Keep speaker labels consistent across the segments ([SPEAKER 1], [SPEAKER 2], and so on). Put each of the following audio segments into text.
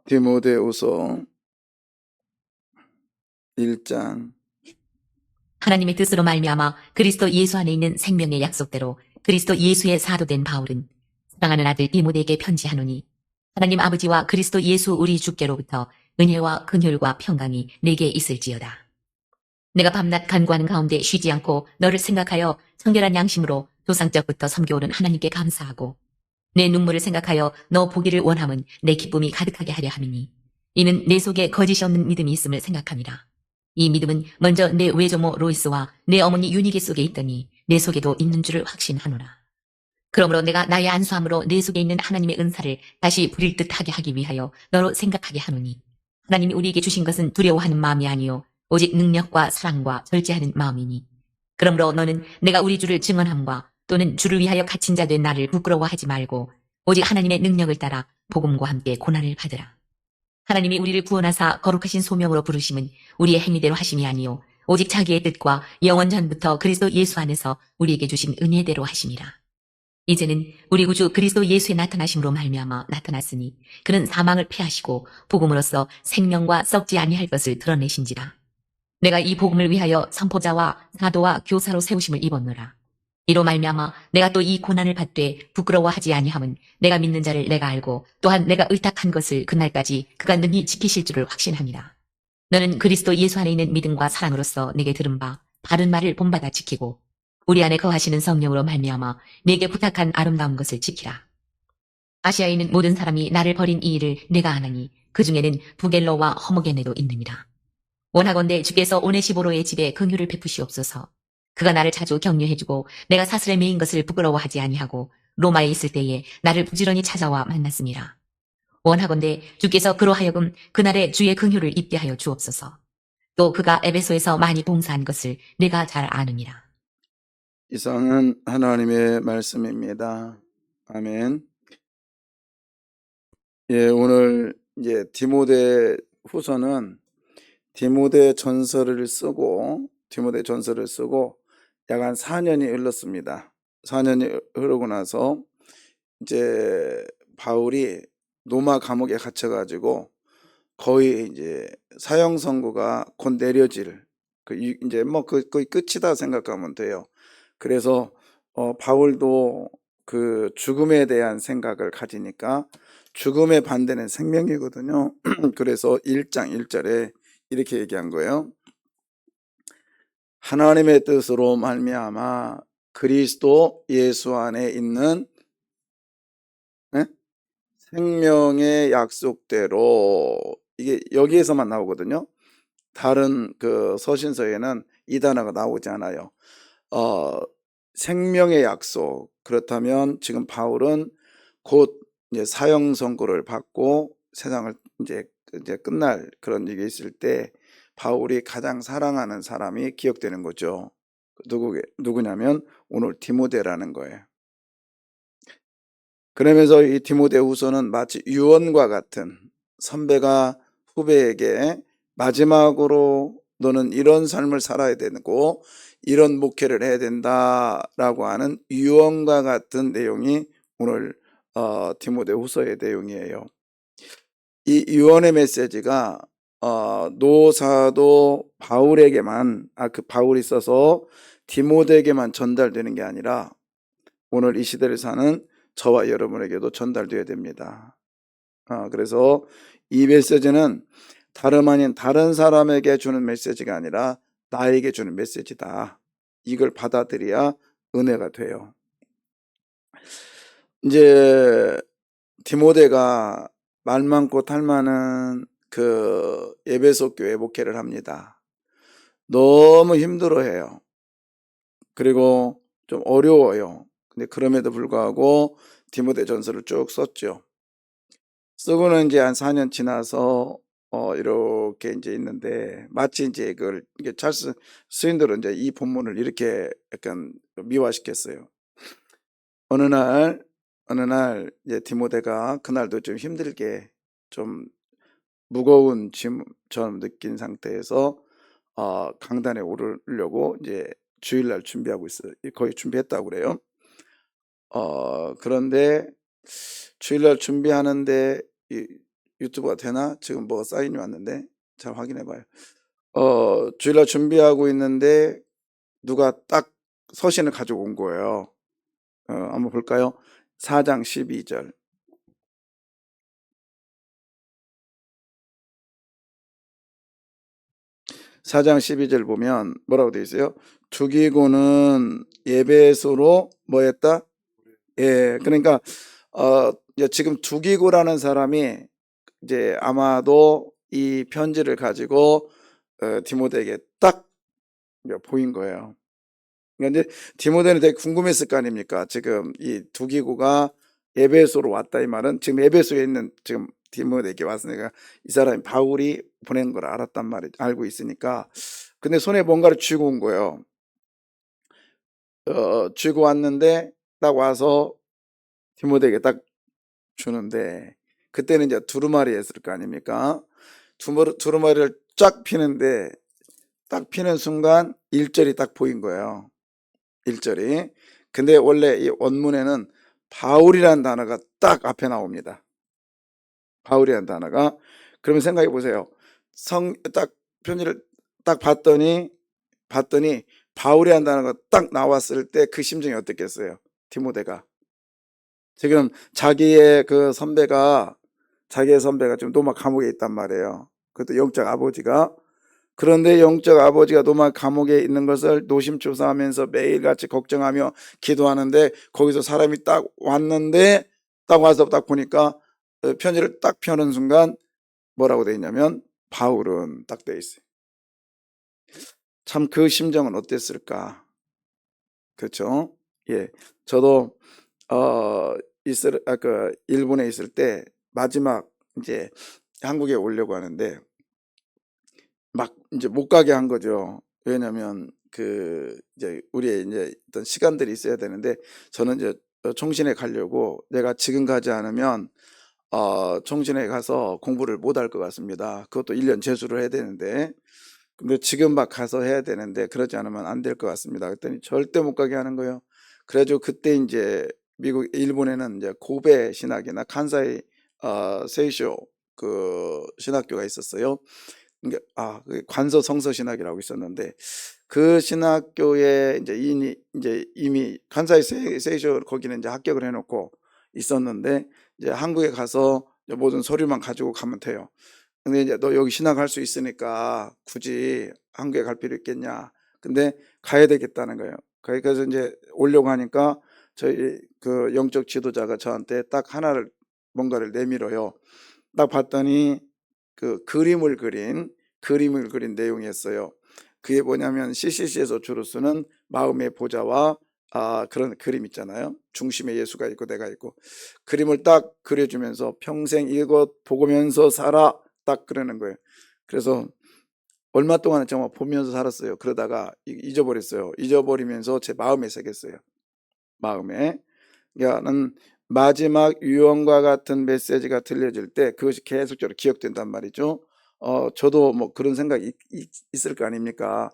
[SPEAKER 1] 디모데후서 1장.
[SPEAKER 2] 하나님의 뜻으로 말미암아 그리스도 예수 안에 있는 생명의 약속대로 그리스도 예수의 사도된 바울은 사랑하는 아들 디모데에게 편지하노니, 하나님 아버지와 그리스도 예수 우리 주께로부터 은혜와 긍휼과 평강이 내게 있을지어다. 내가 밤낮 간구하는 가운데 쉬지 않고 너를 생각하여 청결한 양심으로 조상적부터 섬겨오는 하나님께 감사하고, 내 눈물을 생각하여 너 보기를 원함은 내 기쁨이 가득하게 하려 함이니, 이는 내 속에 거짓이 없는 믿음이 있음을 생각함이라. 이 믿음은 먼저 내 외조모 로이스와 내 어머니 유니게 속에 있더니 내 속에도 있는 줄을 확신하노라. 그러므로 내가 나의 안수함으로 내 속에 있는 하나님의 은사를 다시 부릴 듯하게 하기 위하여 너로 생각하게 하노니, 하나님이 우리에게 주신 것은 두려워하는 마음이 아니요 오직 능력과 사랑과 절제하는 마음이니, 그러므로 너는 내가 우리 주를 증언함과 또는 주를 위하여 갇힌 자 된 나를 부끄러워하지 말고 오직 하나님의 능력을 따라 복음과 함께 고난을 받으라. 하나님이 우리를 구원하사 거룩하신 소명으로 부르심은 우리의 행위대로 하심이 아니요 오직 자기의 뜻과 영원 전부터 그리스도 예수 안에서 우리에게 주신 은혜대로 하심이라. 이제는 우리 구주 그리스도 예수의 나타나심으로 말미암아 나타났으니, 그는 사망을 패하시고 복음으로써 생명과 썩지 아니할 것을 드러내신지라. 내가 이 복음을 위하여 선포자와 사도와 교사로 세우심을 입었노라. 이로 말미암아 내가 또 이 고난을 받되 부끄러워하지 아니함은 내가 믿는 자를 내가 알고 또한 내가 의탁한 것을 그날까지 그가 능히 지키실 줄을 확신하니라. 너는 그리스도 예수 안에 있는 믿음과 사랑으로서 내게 들은 바 바른 말을 본받아 지키고 우리 안에 거하시는 성령으로 말미암아 내게 부탁한 아름다운 것을 지키라. 아시아에 있는 모든 사람이 나를 버린 이 일을 내가 아나니 그 중에는 부겔로와 허무게네도 있느니라. 원하건대 주께서 오네시보로의 집에 긍휼을 베푸시옵소서. 그가 나를 자주 격려해주고 내가 사슬에 매인 것을 부끄러워하지 아니하고 로마에 있을 때에 나를 부지런히 찾아와 만났습니다. 원하건대 주께서 그로 하여금 그날에 주의 긍휼을 입게 하여 주옵소서. 또 그가 에베소에서 많이 봉사한 것을 내가 잘 아느니라.
[SPEAKER 1] 이상은 하나님의 말씀입니다. 아멘. 오늘 이제 디모데 후서는 디모데 전서를 쓰고 약 한 4년이 흘렀습니다. 4년이 흐르고 나서 이제 바울이 로마 감옥에 갇혀가지고 거의 이제 사형 선고가 곧 내려질 이제 거의 끝이다 생각하면 돼요. 그래서 바울도 그 죽음에 대한 생각을 가지니까 죽음의 반대는 생명이거든요. 그래서 1장 1절에 이렇게 얘기한 거예요. 하나님의 뜻으로 말미암아 그리스도 예수 안에 있는 생명의 약속대로, 이게 여기에서만 나오거든요. 다른 그 서신서에는 이 단어가 나오지 않아요. 생명의 약속. 그렇다면 지금 바울은 곧 이제 사형 선고를 받고 세상을 이제 끝날 그런 일이 있을 때 바울이 가장 사랑하는 사람이 기억되는 거죠. 누구냐면 오늘 디모데라는 거예요. 그러면서 이 디모데후서는 마치 유언과 같은, 선배가 후배에게 마지막으로 너는 이런 삶을 살아야 되고 이런 목회를 해야 된다라고 하는 유언과 같은 내용이 오늘 디모데후서의 내용이에요. 이 유언의 메시지가 노사도 바울에게만 바울이 써서 디모데에게만 전달되는 게 아니라 오늘 이 시대를 사는 저와 여러분에게도 전달되어야 됩니다. 그래서 이 메시지는 다름 아닌 다른 사람에게 주는 메시지가 아니라 나에게 주는 메시지다. 이걸 받아들여야 은혜가 돼요. 이제 디모데가 말 많고 탈 많은 그 에베소 교회 목회를 합니다. 너무 힘들어해요. 그리고 좀 어려워요. 근데 그럼에도 불구하고 디모데 전서를 쭉 썼죠. 쓰고는 이제 한 4년 지나서 이렇게 이제 있는데, 마치 이제 이게 찰스 스윈들은 이제 이 본문을 이렇게 약간 미화시켰어요. 어느 날 이제 디모데가 그날도 좀 힘들게, 좀 무거운 짐처럼 느낀 상태에서 강단에 오르려고 이제 주일날 준비하고 있어요. 거의 준비했다고 그래요. 그런데 주일날 준비하는데 유튜브가 되나? 지금 뭐가 사인이 왔는데 잘 확인해 봐요. 주일날 준비하고 있는데 누가 딱 서신을 가지고 온 거예요. 한번 볼까요? 4장 12절. 4장 12절 보면 뭐라고 되어 있어요? 죽이고는 예배소로 뭐 했다? 예, 그러니까 이제 지금 죽이고라는 사람이 이제 아마도 이 편지를 가지고 디모데에게 딱 보인 거예요. 그러니까 이제 디모데는 되게 궁금했을 거 아닙니까? 지금 이 두기고가 에베소로 왔다 이 말은 지금 에베소에 있는 지금 디모데에게 왔으니까 이 사람이 바울이 보낸 걸 알았단 말이죠. 알고 있으니까. 근데 손에 뭔가를 쥐고 온 거예요. 쥐고 왔는데 딱 와서 디모데에게 딱 주는데 그때는 이제 두루마리 했을 거 아닙니까? 두루마리를 쫙 피는데 딱 피는 순간 1절이 딱 보인 거예요. 1절이. 근데 원래 이 원문에는 바울이라는 단어가 딱 앞에 나옵니다. 바울이라는 단어가. 그러면 생각해 보세요. 딱 편지를 딱 봤더니 바울이라는 단어가 딱 나왔을 때 그 심정이 어떻겠어요? 디모데가. 지금 자기의 선배가 지금 노마 감옥에 있단 말이에요. 그것도 영적 아버지가. 그런데 영적 아버지가 노마 감옥에 있는 것을 노심초사하면서 매일같이 걱정하며 기도하는데 거기서 사람이 딱 왔는데 딱 와서 딱 보니까 편지를 딱 펴는 순간 뭐라고 돼 있냐면 바울은 딱 돼 있어요. 참 그 심정은 어땠을까? 그렇죠? 예, 저도 일본에 있을 때 마지막 이제 한국에 오려고 하는데 막 이제 못 가게 한 거죠. 왜냐면 이제 우리의 이제 어떤 시간들이 있어야 되는데 저는 이제 총신에 가려고 내가 지금 가지 않으면 총신에 가서 공부를 못 할 것 같습니다. 그것도 1년 재수를 해야 되는데 근데 지금 막 가서 해야 되는데 그러지 않으면 안 될 것 같습니다. 그랬더니 절대 못 가게 하는 거예요. 그래가지고 그때 이제 일본에는 이제 고베 신학이나 칸사이 세이쇼 신학교가 있었어요. 그 관서 성서 신학이라고 있었는데 그 신학교에 이제 이미 칸사이 세이쇼 거기는 이제 합격을 해놓고 있었는데 이제 한국에 가서 이제 모든 서류만 가지고 가면 돼요. 근데 이제 너 여기 신학할 수 있으니까 굳이 한국에 갈 필요 있겠냐? 근데 가야 되겠다는 거예요. 그래서 이제 오려고 하니까 저희 그 영적 지도자가 저한테 딱 뭔가를 내밀어요. 딱 봤더니 그림을 그린 내용이었어요. 그게 뭐냐면 CCC에서 주로 쓰는 마음의 보좌와 그런 그림 있잖아요. 중심에 예수가 있고 내가 있고 그림을 딱 그려주면서 평생 이것 보면서 살아 딱 그러는 거예요. 그래서 얼마 동안 정말 보면서 살았어요. 그러다가 잊어버렸어요. 잊어버리면서 제 마음에 새겼어요. 마음에. 그러니까는 마지막 유언과 같은 메시지가 들려질 때 그것이 계속적으로 기억된단 말이죠. 저도 뭐 그런 생각이 있을 거 아닙니까?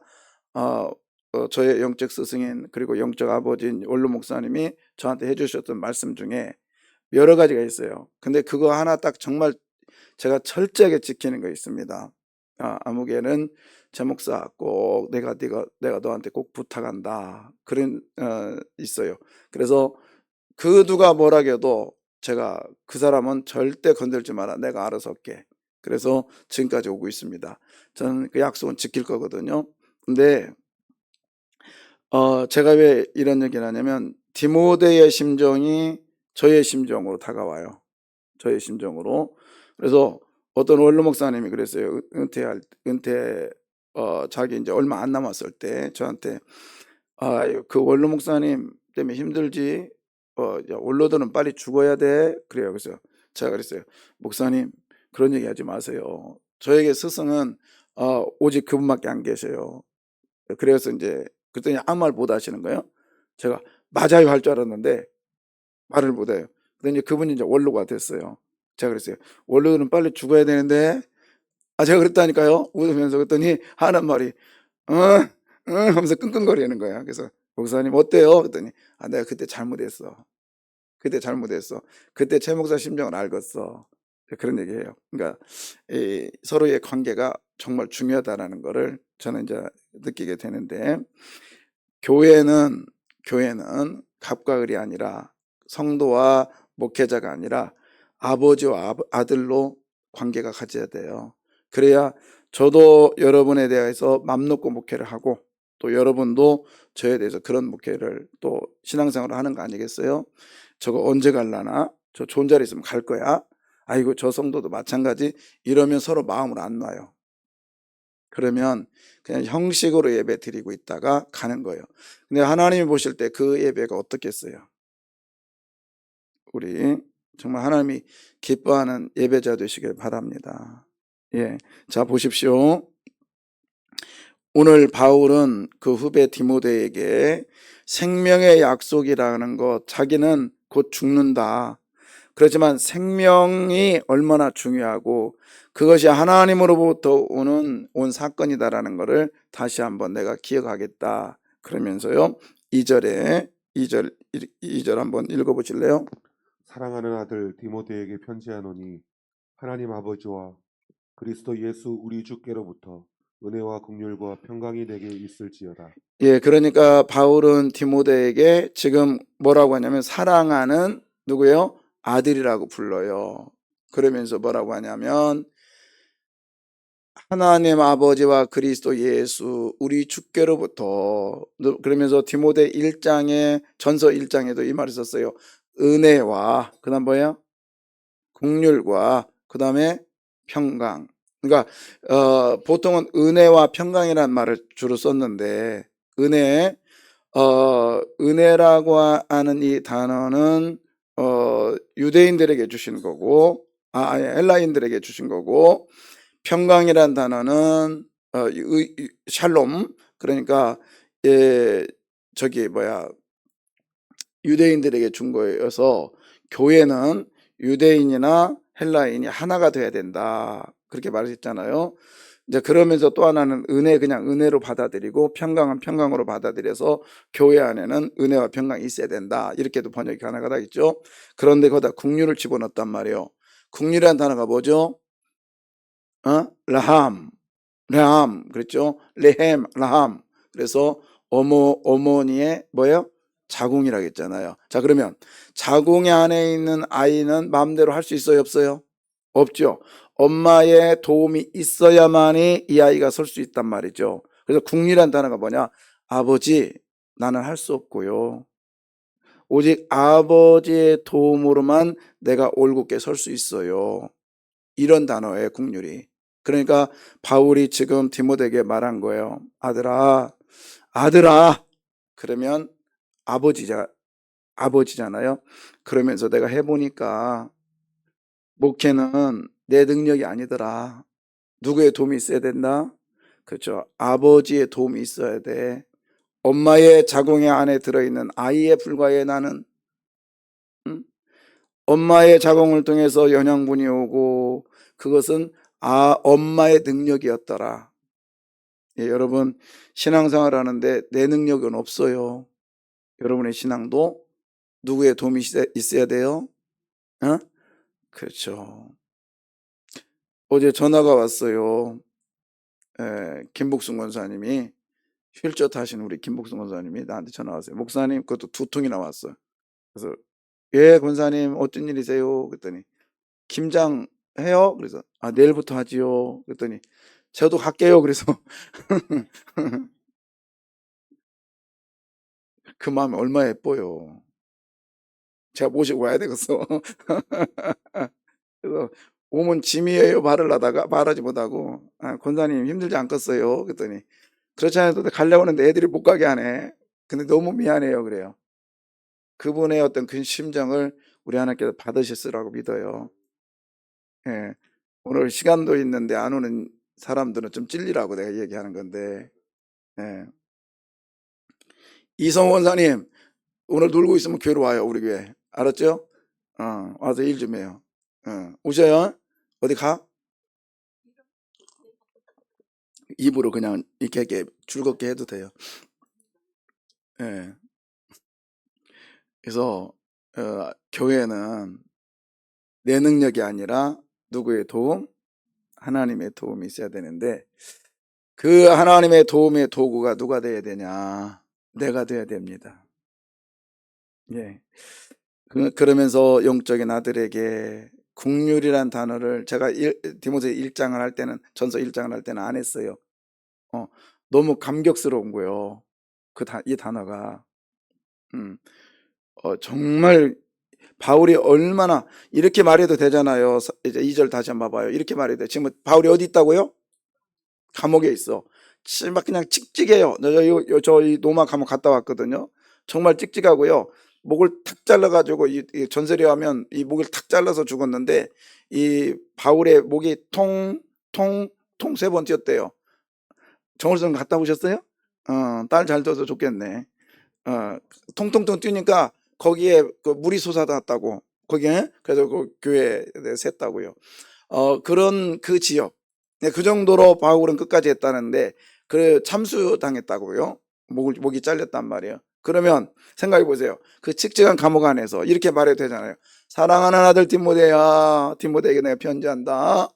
[SPEAKER 1] 저의 영적 스승인 그리고 영적 아버지인 원로 목사님이 저한테 해주셨던 말씀 중에 여러 가지가 있어요. 근데 그거 하나 딱 정말 제가 철저하게 지키는 거 있습니다. 아무개는 제 목사 꼭 내가 너한테 꼭 부탁한다. 그런 있어요. 그래서 그 누가 뭐라 해도 제가 그 사람은 절대 건들지 마라. 내가 알아서 할게. 그래서 지금까지 오고 있습니다. 저는 그 약속은 지킬 거거든요. 근데 제가 왜 이런 얘기를 하냐면 디모데의 심정이 저의 심정으로 다가와요. 저의 심정으로. 그래서 어떤 원로 목사님이 그랬어요. 자기 이제 얼마 안 남았을 때 저한테 그 원로 목사님 때문에 힘들지. 야, 원로들은 빨리 죽어야 돼. 그래요. 그래서 제가 그랬어요. 목사님 그런 얘기 하지 마세요. 저에게 스승은 오직 그분밖에 안 계셔요. 그래서 이제 그랬더니 아무 말 못 하시는 거예요. 제가 맞아요 할 줄 알았는데 말을 못 해요. 그랬더니 그분이 이제 원로가 됐어요. 제가 그랬어요. 원로들은 빨리 죽어야 되는데 제가 그랬다니까요. 웃으면서. 그랬더니 하는 말이 응, 응 하면서 끙끙거리는 거야. 그래서 목사님 어때요? 그랬더니 내가 그때 잘못했어. 그때 최 목사 심정을 알겠어. 그런 얘기예요. 그러니까 이 서로의 관계가 정말 중요하다라는 거를 저는 이제 느끼게 되는데, 교회는 갑과 을이 아니라, 성도와 목회자가 아니라 아버지와 아들로 관계가 가져야 돼요. 그래야 저도 여러분에 대해서 맘 놓고 목회를 하고, 또 여러분도 저에 대해서 그런 목회를 또 신앙생활을 하는 거 아니겠어요? 저거 언제 갈라나? 저 좋은 자리 있으면 갈 거야? 아이고, 저 성도도 마찬가지. 이러면 서로 마음을 안 놔요. 그러면 그냥 형식으로 예배 드리고 있다가 가는 거예요. 근데 하나님이 보실 때 그 예배가 어떻겠어요? 우리 정말 하나님이 기뻐하는 예배자 되시길 바랍니다. 예. 자, 보십시오. 오늘 바울은 그 후배 디모데에게 생명의 약속이라는 것, 자기는 곧 죽는다. 그렇지만 생명이 얼마나 중요하고 그것이 하나님으로부터 온 사건이다라는 것을 다시 한번 내가 기억하겠다. 그러면서요, 2절 한번 읽어보실래요?
[SPEAKER 3] 사랑하는 아들 디모데에게 편지하노니 하나님 아버지와 그리스도 예수 우리 주께로부터 은혜와 긍휼과 평강이 내게 있을지어다.
[SPEAKER 1] 예, 그러니까 바울은 디모데에게 지금 뭐라고 하냐면 사랑하는 누구요? 아들이라고 불러요. 그러면서 뭐라고 하냐면 하나님 아버지와 그리스도 예수 우리 주께로부터, 그러면서 디모데 1장에 전서 1장에도 이 말을 썼어요. 은혜와 그다음 뭐예요? 긍휼과 그다음에 평강. 그러니까 보통은 은혜와 평강이라는 말을 주로 썼는데, 은혜라고 하는 이 단어는 유대인들에게 주신 거고, 아니 헬라인들에게 주신 거고, 평강이란 단어는 샬롬, 그러니까 저기 유대인들에게 준 거여서 교회는 유대인이나 헬라인이 하나가 돼야 된다, 그렇게 말했잖아요. 이제 그러면서 또 하나는 그냥 은혜로 받아들이고 평강은 평강으로 받아들여서 교회 안에는 은혜와 평강이 있어야 된다, 이렇게도 번역이 가능하다 했죠. 그런데 거기다 국률을 집어넣었단 말이에요. 국률이라는 단어가 뭐죠? 라함, 그랬죠. 레헴, 라함. 그래서 어머니의 뭐예요? 자궁이라고 했잖아요. 자, 그러면 자궁 안에 있는 아이는 마음대로 할 수 있어요, 없어요? 없죠. 엄마의 도움이 있어야만이 이 아이가 설 수 있단 말이죠. 그래서 국리란 단어가 뭐냐? 아버지, 나는 할 수 없고요, 오직 아버지의 도움으로만 내가 올곧게 설 수 있어요. 이런 단어예요, 국률이. 그러니까 바울이 지금 디모데에게 말한 거예요. 아들아. 그러면 아버지잖아요. 그러면서 내가 해보니까 목회는 내 능력이 아니더라. 누구의 도움이 있어야 된다? 그렇죠. 아버지의 도움이 있어야 돼. 엄마의 자궁의 안에 들어있는 아이에 불과해, 나는. 응? 엄마의 자궁을 통해서 영양분이 오고, 그것은 엄마의 능력이었더라. 예, 여러분, 신앙생활 하는데 내 능력은 없어요. 여러분의 신앙도 누구의 도움이 있어야 돼요? 어? 그렇죠. 어제 전화가 왔어요. 김복순 권사님이, 휠체어 하신 우리 김복순 권사님이 나한테 전화 왔어요. 목사님, 그것도 2통이나 왔어요. 그래서 예, 권사님 어떤 일이세요? 그랬더니 김장 해요? 그래서 내일부터 하지요. 그랬더니 저도 갈게요. 그래서 그 마음이 얼마나 예뻐요. 제가 모시고 와야 되겠어. 그래서 오면 짐이에요 말하려다가 말하지 못하고, 권사님 힘들지 않겠어요? 그랬더니 그렇지 않아도 가려고 하는데 애들이 못 가게 하네. 근데 너무 미안해요. 그래요. 그분의 어떤 그 심정을 우리 하나님께서 받으셨으라고 믿어요. 예. 오늘 시간도 있는데 안 오는 사람들은 좀 찔리라고 내가 얘기하는 건데, 예. 이성호 원사님, 오늘 놀고 있으면 교회로 와요, 우리 교회. 알았죠? 와서 일 좀 해요. 오셔요. 어디 가? 입으로 그냥 이렇게 즐겁게 해도 돼요. 예. 그래서 교회는 내 능력이 아니라 누구의 도움? 하나님의 도움이 있어야 되는데 그 하나님의 도움의 도구가 누가 돼야 되냐? 내가 돼야 됩니다. 예. 그러면서 영적인 아들에게 국률이란 단어를 제가 디모데 1장을 할 때는 전서 1장을 할 때는 안 했어요. 너무 감격스러운 거예요. 이 단어가 정말 바울이 얼마나 이렇게 말해도 되잖아요. 이제 2절 다시 한번 봐봐요. 이렇게 말해도 돼. 지금 바울이 어디 있다고요? 감옥에 있어. 막 그냥 찍찍해요. 저희 로마 감옥 갔다 왔거든요. 정말 찍찍하고요. 목을 탁 잘라가지고 이 전설에 하면 이 목을 탁 잘라서 죽었는데 이 바울의 목이 통 3번 뛰었대요. 정월성 갔다 오셨어요? 딸 잘 둬서 좋겠네. 통통통 뛰니까 거기에 그 물이 솟아났다고. 거기에 그래서 그 교회에 샜다고요. 그런 그 지역. 네, 그 정도로 바울은 끝까지 했다는데 그 참수당했다고요. 목이 잘렸단 말이에요. 그러면 생각해 보세요. 그 칙칙한 감옥 안에서 이렇게 말해도 되잖아요. 사랑하는 아들 디모데야, 디모데에게 내가 편지한다.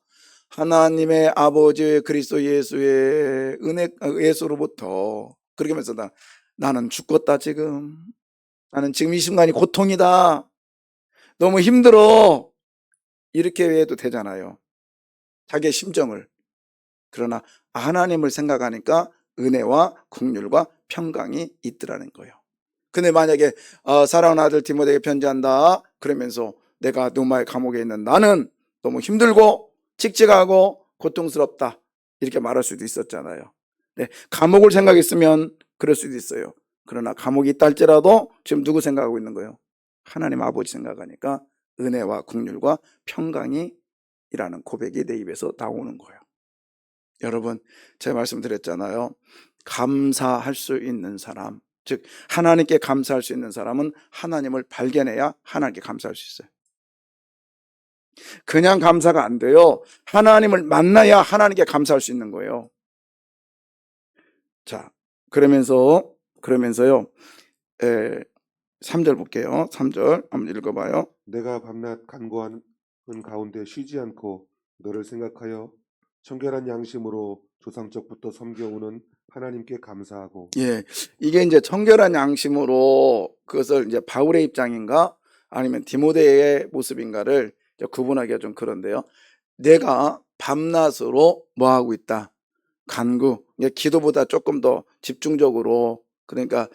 [SPEAKER 1] 하나님의 아버지 그리스도 예수의 은혜 예수로부터 그렇게 하면서 나는 죽겠다 지금. 나는 지금 이 순간이 고통이다. 너무 힘들어. 이렇게 해도 되잖아요. 자기의 심정을. 그러나 하나님을 생각하니까 은혜와 긍휼과 평강이 있더라는 거예요. 근데 만약에 사랑하는 아들 디모데에게 편지한다 그러면서 내가 로마의 감옥에 있는 나는 너무 힘들고 칙칙하고 고통스럽다 이렇게 말할 수도 있었잖아요. 네, 감옥을 생각했으면 그럴 수도 있어요. 그러나 감옥이 있다 할지라도 지금 누구 생각하고 있는 거예요? 하나님 아버지 생각하니까 은혜와 긍휼과 평강이 이라는 고백이 내 입에서 나오는 거예요. 여러분, 제가 말씀드렸잖아요. 감사할 수 있는 사람, 즉 하나님께 감사할 수 있는 사람은 하나님을 발견해야 하나님께 감사할 수 있어요. 그냥 감사가 안 돼요. 하나님을 만나야 하나님께 감사할 수 있는 거예요. 자, 그러면서요. 3절 볼게요. 3절 한번 읽어봐요.
[SPEAKER 3] 내가 밤낮 간구하는 가운데 쉬지 않고 너를 생각하여 청결한 양심으로 조상적부터 섬겨오는 하나님께 감사하고.
[SPEAKER 1] 예, 이게 이제 청결한 양심으로 그것을 이제 바울의 입장인가 아니면 디모데의 모습인가를 이제 구분하기가 좀 그런데요. 내가 밤낮으로 뭐 하고 있다? 간구. 기도보다 조금 더 집중적으로 그러니까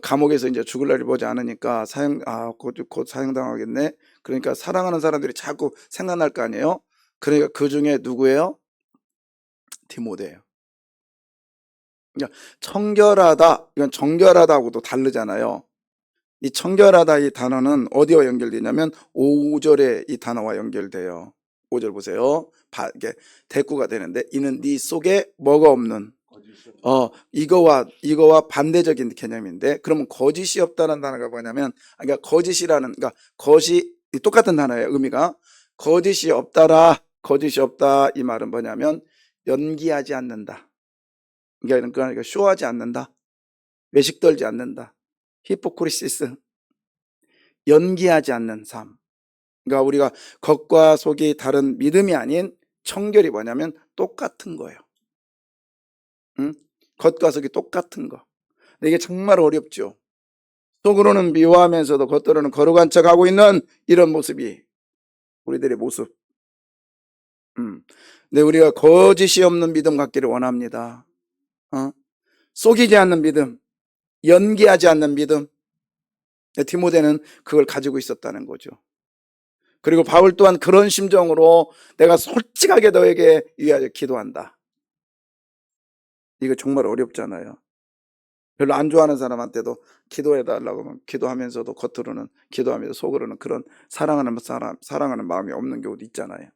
[SPEAKER 1] 감옥에서 이제 죽을 날이 보지 않으니까 곧 사형당하겠네. 그러니까 사랑하는 사람들이 자꾸 생각날 거 아니에요. 그러니까 그 중에 누구예요? 디모데예요. 그러니까 청결하다, 이건 정결하다하고도 다르잖아요. 이 청결하다 이 단어는 어디와 연결되냐면 5절에 이 단어와 연결돼요. 5절 보세요. 이게 대꾸가 되는데 이는 네 속에 뭐가 없는 이거와 반대적인 개념인데 그러면 거짓이 없다는 단어가 뭐냐면 그러니까 거짓이라는 그러니까 것이 똑같은 단어예요. 의미가 거짓이 없다라 거짓이 없다 이 말은 뭐냐면 연기하지 않는다. 그러니까 쇼하지 않는다. 외식 떨지 않는다. 히포크리시스. 연기하지 않는 삶. 그러니까 우리가 겉과 속이 다른 믿음이 아닌 청결이 뭐냐면 똑같은 거예요. 응? 겉과 속이 똑같은 거. 근데 이게 정말 어렵죠. 속으로는 미워하면서도 겉으로는 거룩한 척하고 있는 이런 모습이 우리들의 모습. 근데 우리가 거짓이 없는 믿음 갖기를 원합니다. 속이지 않는 믿음, 연기하지 않는 믿음. 디모데는 그걸 가지고 있었다는 거죠. 그리고 바울 또한 그런 심정으로 내가 솔직하게 너에게 위하여 기도한다. 이거 정말 어렵잖아요. 별로 안 좋아하는 사람한테도 기도해달라고 하면 기도하면서도 겉으로는 기도하면서 속으로는 그런 사랑하는 마음이 없는 경우도 있잖아요.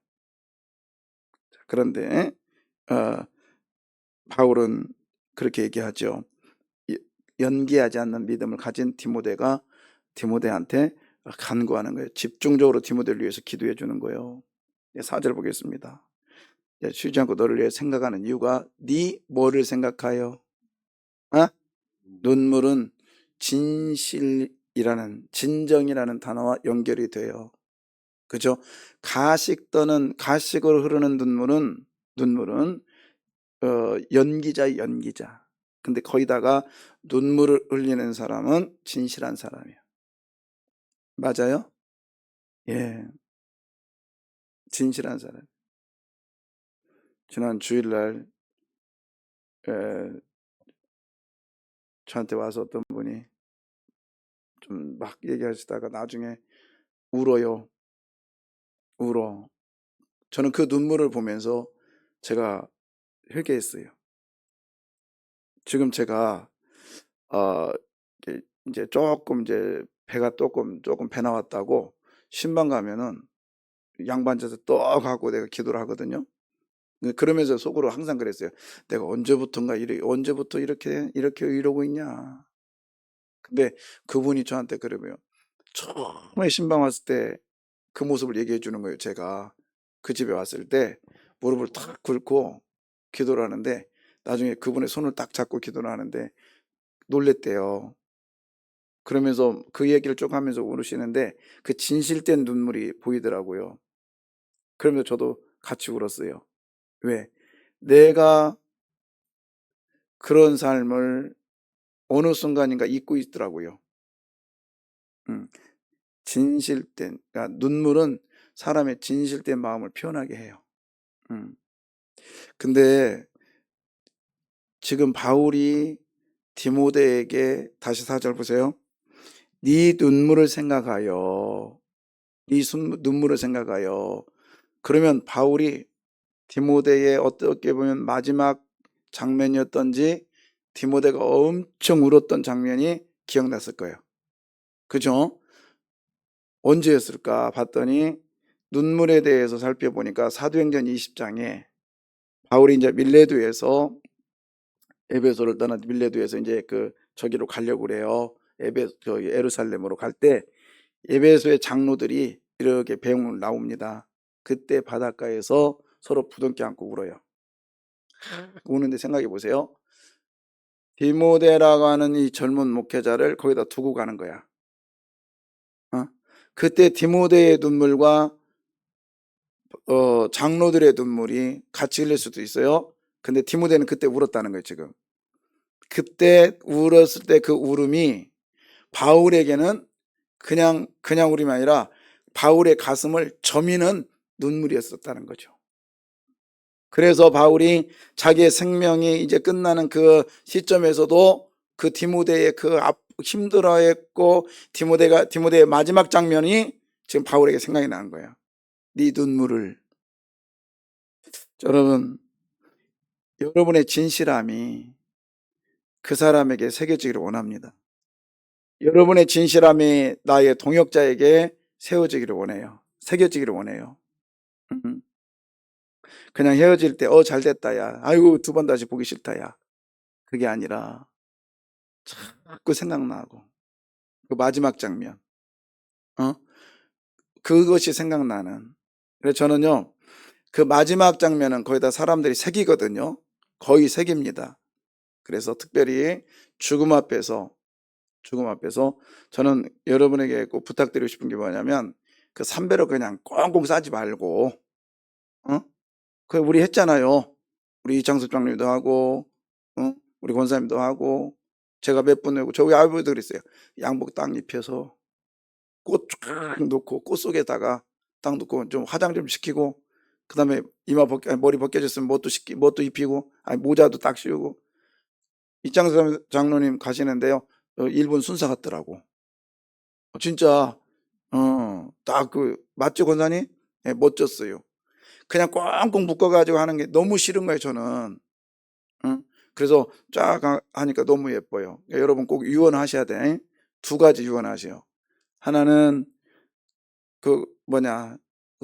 [SPEAKER 1] 그런데 바울은 그렇게 얘기하죠. 연기하지 않는 믿음을 가진 디모데한테 간구하는 거예요. 집중적으로 디모데를 위해서 기도해 주는 거예요. 4절 보겠습니다. 쉬지 않고 너를 위해 생각하는 이유가 네 뭐를 생각하여? 눈물은 진정이라는 단어와 연결이 돼요. 그죠? 가식으로 흐르는 눈물은 연기자의 연기자. 근데 거기다가 눈물을 흘리는 사람은 진실한 사람이에요. 맞아요? 예, 진실한 사람. 지난 주일날 저한테 와서 어떤 분이 좀 막 얘기하시다가 나중에 울어요. 울어. 저는 그 눈물을 보면서 제가 회개했어요. 지금 제가 어 이제 조금 이제 배가 조금 배 나왔다고 신방 가면은 양반자세 떡 하고 내가 기도를 하거든요. 그러면서 속으로 항상 그랬어요. 내가 언제부터 이렇게 이러고 있냐. 근데 그분이 저한테 그러면 처음에 신방 왔을 때 그 모습을 얘기해 주는 거예요. 제가 그 집에 왔을 때 무릎을 탁 꿇고 기도를 하는데 나중에 그분의 손을 딱 잡고 기도를 하는데 놀랬대요. 그러면서 그 얘기를 쭉 하면서 울으시는데 그 진실된 눈물이 보이더라고요. 그러면서 저도 같이 울었어요. 왜? 내가 그런 삶을 어느 순간인가 잊고 있더라고요. 그러니까 눈물은 사람의 진실된 마음을 표현하게 해요. 근데 지금 바울이 디모데에게 다시 4절 보세요. 네 눈물을 생각하여 눈물을 생각하여. 그러면 바울이 디모데의 어떻게 보면 마지막 장면이었던지 디모데가 엄청 울었던 장면이 기억났을 거예요. 그죠? 언제였을까 봤더니 눈물에 대해서 살펴보니까 사도행전 20장에 바울이 이제 밀레도에서 에베소를 떠나 밀레도에서 이제 저기로 가려고 그래요. 예루살렘으로 갈 때 에베소의 장로들이 이렇게 배웅을 나옵니다. 그때 바닷가에서 서로 부둥켜 안고 울어요. 우는데 생각해 보세요. 디모데라고 하는 이 젊은 목회자를 거기다 두고 가는 거야. 그때 디모데의 눈물과 장로들의 눈물이 같이 흘릴 수도 있어요. 근데 디모데는 그때 울었다는 거예요. 지금 그때 울었을 때 그 울음이 바울에게는 그냥 울음이 아니라 바울의 가슴을 저미는 눈물이었었다는 거죠. 그래서 바울이 자기의 생명이 이제 끝나는 그 시점에서도 그 디모데의 힘들어했고 디모데의 마지막 장면이 지금 바울에게 생각이 나는 거예요. 네 눈물을. 여러분의 진실함이 그 사람에게 새겨지기를 원합니다. 여러분의 진실함이 나의 동역자에게 새겨지기를 원해요. 그냥 헤어질 때 잘됐다 야, 아이고 2번 다시 보기 싫다 야, 그게 아니라 자꾸 생각나고 그 마지막 장면 그것이 생각나는. 그래서 저는요 그 마지막 장면은 거의 다 사람들이 새기거든요. 거의 새깁니다. 그래서 특별히 죽음 앞에서 저는 여러분에게 꼭 부탁드리고 싶은 게 뭐냐면 그 삼배로 그냥 꽁꽁 싸지 말고 그 우리 했잖아요. 우리 이창섭 장님도 하고 우리 권사님도 하고 제가 몇 분 외고 저희 아버지도 그랬어요. 양복 딱 입혀서 꽃 쫙 놓고 꽃 속에다가 딱 놓고 좀 화장 좀 시키고 그다음에 머리 벗겨졌으면 뭣도 입히고 모자도 딱 씌우고. 이창섭 장로님 가시는데요. 1분 순사 같더라고. 진짜 딱 맞죠 권사님? 네, 멋졌어요. 그냥 꽁꽁 묶어가지고 하는 게 너무 싫은 거예요 저는. 그래서 쫙 하니까 너무 예뻐요. 그러니까 여러분 꼭 유언하셔야 돼. 2가지 유언하세요. 하나는 그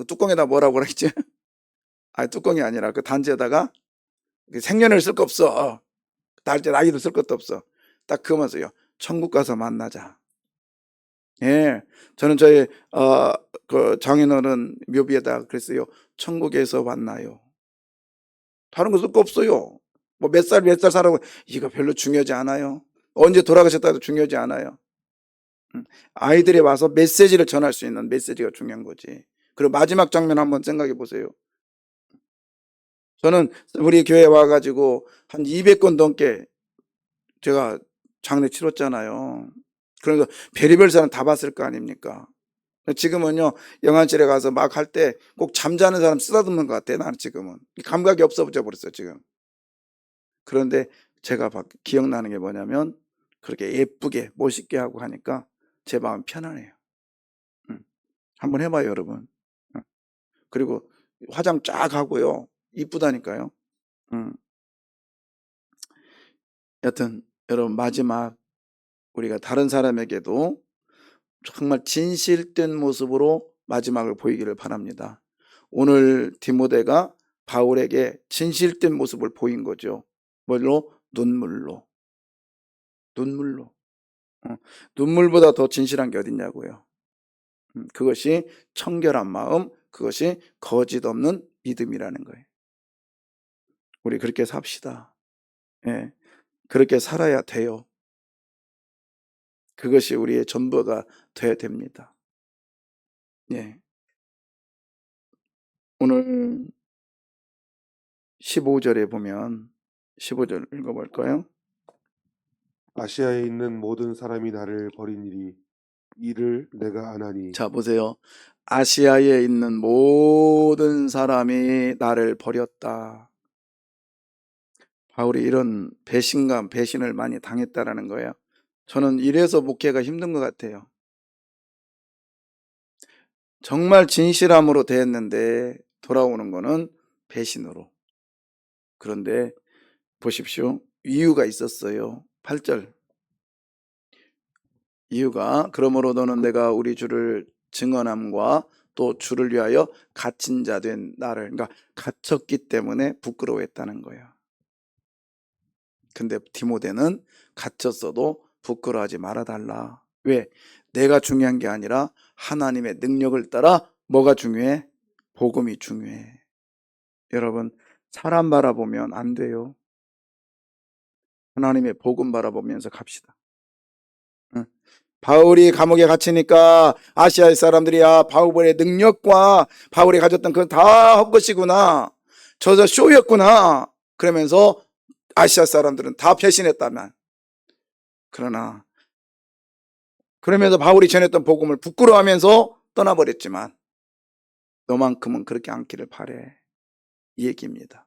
[SPEAKER 1] 뚜껑에다 뭐라고 그랬지? 뚜껑이 아니라 그 단지에다가 생년을 쓸 거 없어. 날짜 나이도 쓸 것도 없어. 딱 그거만 써요. 천국 가서 만나자. 예, 저는 저희 그 장인어른 묘비에다 그랬어요. 천국에서 만나요. 다른 거 쓸 거 없어요. 뭐 몇 살 살라고 이거 별로 중요하지 않아요. 언제 돌아가셨다도 중요하지 않아요. 아이들이 와서 메시지를 전할 수 있는 메시지가 중요한 거지. 그리고 마지막 장면 한번 생각해 보세요. 저는 우리 교회 와가지고 한 200건 넘게 제가 장례 치렀잖아요. 그래서 별의별 사람 다 봤을 거 아닙니까? 지금은요, 영안실에 가서 막 할 때 꼭 잠자는 사람 쓰다듬는 것 같아, 나는 지금은. 감각이 없어져 버렸어요, 지금. 그런데 제가 기억나는 게 뭐냐면, 그렇게 예쁘게, 멋있게 하고 하니까 제 마음 편안해요. 한번 해봐요, 여러분. 그리고 화장 쫙 하고요. 이쁘다니까요. 여튼, 여러분, 마지막, 우리가 다른 사람에게도 정말 진실된 모습으로 마지막을 보이기를 바랍니다. 오늘 디모데가 바울에게 진실된 모습을 보인 거죠. 뭘로? 눈물로. 눈물로. 눈물보다 더 진실한 게 어딨냐고요. 그것이 청결한 마음, 그것이 거짓 없는 믿음이라는 거예요. 우리 그렇게 삽시다. 예, 그렇게 살아야 돼요. 그것이 우리의 전부가 돼야 됩니다. 예. 오늘 15절에 보면 15절 읽어볼까요?
[SPEAKER 3] 아시아에 있는 모든 사람이 나를 버린 이를 내가 아나니
[SPEAKER 1] 자, 보세요. 아시아에 있는 모든 사람이 나를 버렸다. 바울이 이런 배신을 많이 당했다라는 거예요. 저는 이래서 목회가 힘든 것 같아요. 정말 진실함으로 대했는데 돌아오는 거는 배신으로. 그런데 보십시오. 이유가 있었어요. 8절. 이유가 그러므로 너는 내가 우리 주를 증언함과 또 주를 위하여 갇힌 자 된 나를, 그러니까 갇혔기 때문에 부끄러워했다는 거예요. 근데 디모데는 갇혔어도 부끄러워하지 말아달라. 왜? 내가 중요한 게 아니라 하나님의 능력을 따라 뭐가 중요해? 복음이 중요해. 여러분, 사람 바라보면 안 돼요. 하나님의 복음 바라보면서 갑시다. 응. 바울이 감옥에 갇히니까 아시아의 사람들이야 바울의 능력과 바울이 가졌던 그건 다 헛것이구나. 저저 쇼였구나. 그러면서 아시아 사람들은 다 배신했다면. 그러면서 바울이 전했던 복음을 부끄러워하면서 떠나버렸지만 너만큼은 그렇게 않기를 바래. 이 얘기입니다.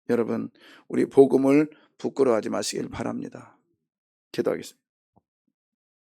[SPEAKER 1] 여러분, 우리 복음을 부끄러워하지 마시길 바랍니다. 기도하겠습니다.